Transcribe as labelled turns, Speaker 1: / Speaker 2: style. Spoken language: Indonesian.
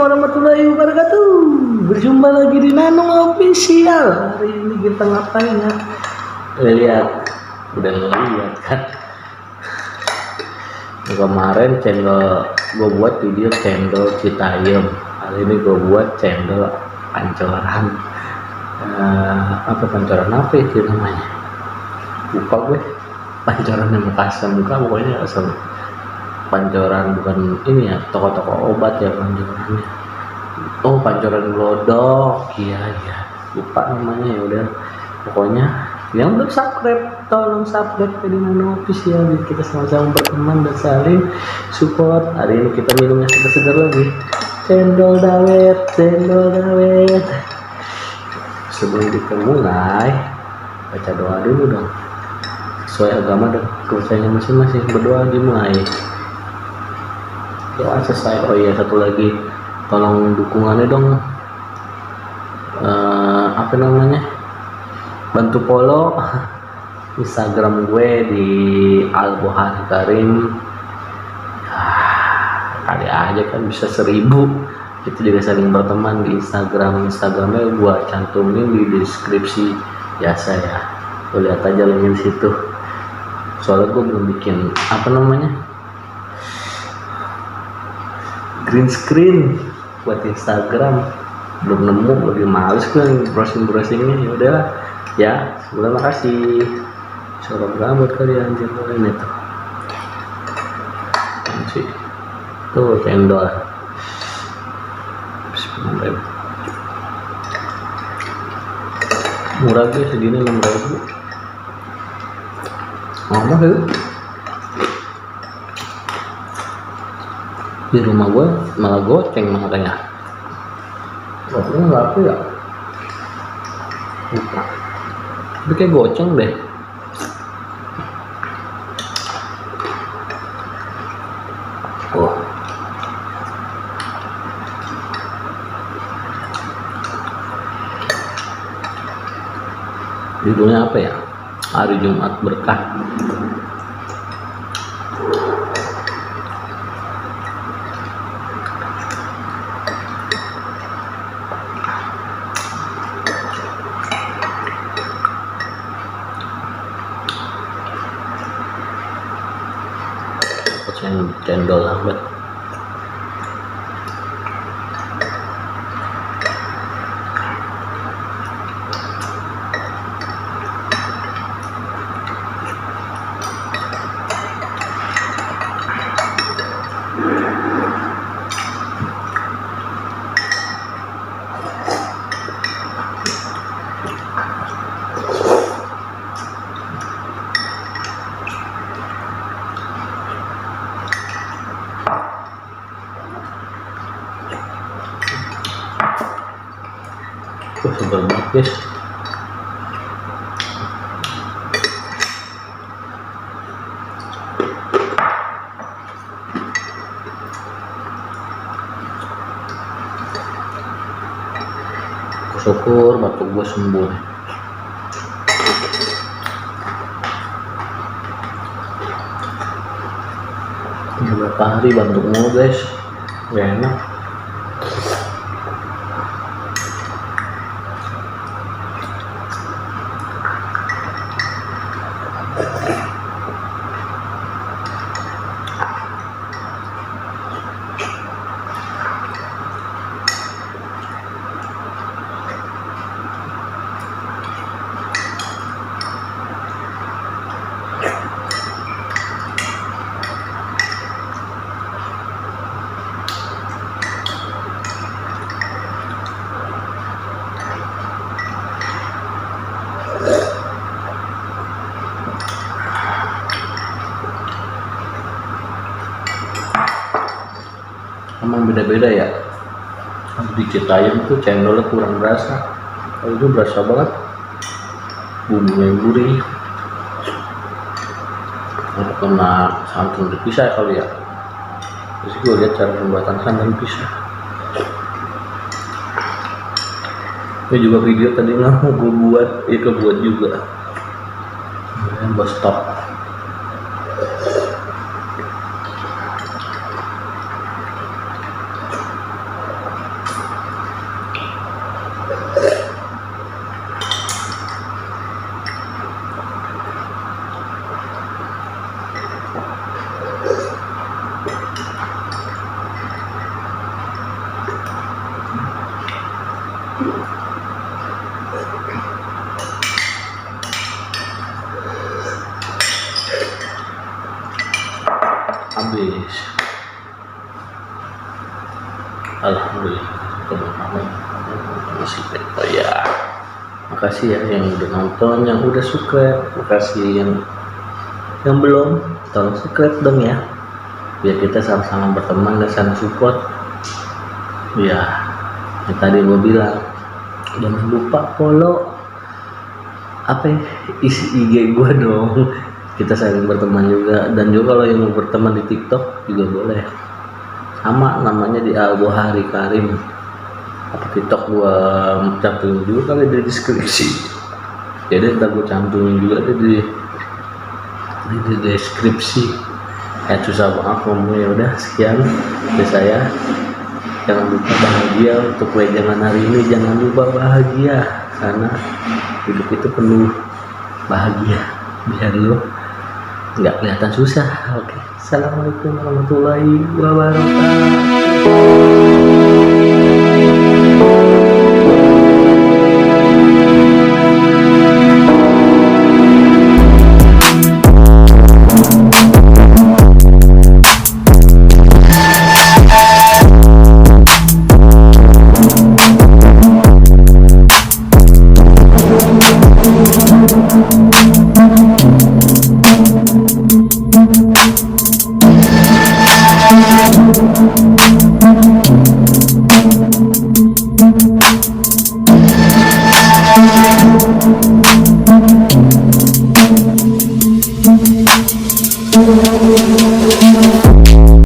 Speaker 1: warahmatullahi wabarakatuh. Berjumpa lagi di Nanung Official. Hari ini kita ngapain ya? Udah lihat kan? Kemarin channel gue buat video cendol Citayam. Hari ini gue buat cendol pancoran. Pancoran apa itu namanya? Lupa gue. Pancoran yang bekas muka pokoknya asal. Pancoran bukan ini ya, toko-toko obat ya pancorannya. Oh, pancoran glodok. Iya, lupa namanya. Ya udah, pokoknya yang belum subscribe tolong subscribe ke Nanung Official. Kita sama-sama berteman dan saling support. Hari ini kita minumnya segar-segar lagi, cendol dawet. Sebelum kita mulai, baca doa dulu dong, sesuai agama dan kepercayaan masing-masing. Berdoa dimulai, doa selesai. Oh iya, satu lagi, tolong dukungannya dong, bantu follow Instagram gue di Al-Bohari Karim. Kali aja kan bisa 1000. Kita juga saling berteman di Instagramnya gue cantumin di deskripsi biasa ya, lo lihat aja linknya di situ. Soalnya gue belum bikin green screen buat Instagram, belum nemu, lagi males gue browsingnya. Ya udah ya, sebelum makasih suara berambut kalian jangan itu sih tuh cendol. Bismillah, murah guys, segini 6.000. Ngomong tuh di rumah gue malah goceng makanya. Goceng nggak apa ya, lupa, tapi kayak goceng deh. Oh, judulnya apa ya? Hari Jumat Berkah. Cendol lambat. Segar banget guys. Syukur batuk gue sembuh. Ini berapa hari batuk mulu guys, gak enak. Emang beda-beda ya. Di Citayam tuh cendolnya kurang berasa. Kalau itu berasa banget, bumbunya gurih. Kena santan dipisah kali ya. Terus gue lihat cara pembuatan santan pisah. Ini juga video tadi nggak mau gue buat, kebuat juga. Kemudian gue stop. habis. Alhamdulillah teman-teman masih beto ya. Makasih ya yang udah nonton, yang udah subscribe. Makasih yang belum, tolong subscribe dong ya, biar kita sama-sama berteman dan saling support ya. Yang tadi gue bilang jangan lupa follow isi IG gue dong, kita saling berteman juga. Dan juga kalau yang mau berteman di TikTok juga boleh, sama namanya di Al-Buhari Karim. TikTok gua cantumin juga kali di deskripsi, jadi ntar gua cantumin juga di deskripsi. Susah banget ngomongnya. Ya udah, sekian dari saya. Jangan lupa bahagia untuk wejangan hari ini. Jangan lupa bahagia, karena hidup itu penuh bahagia, biar lo nggak kelihatan susah. Oke, assalamualaikum warahmatullahi wabarakatuh.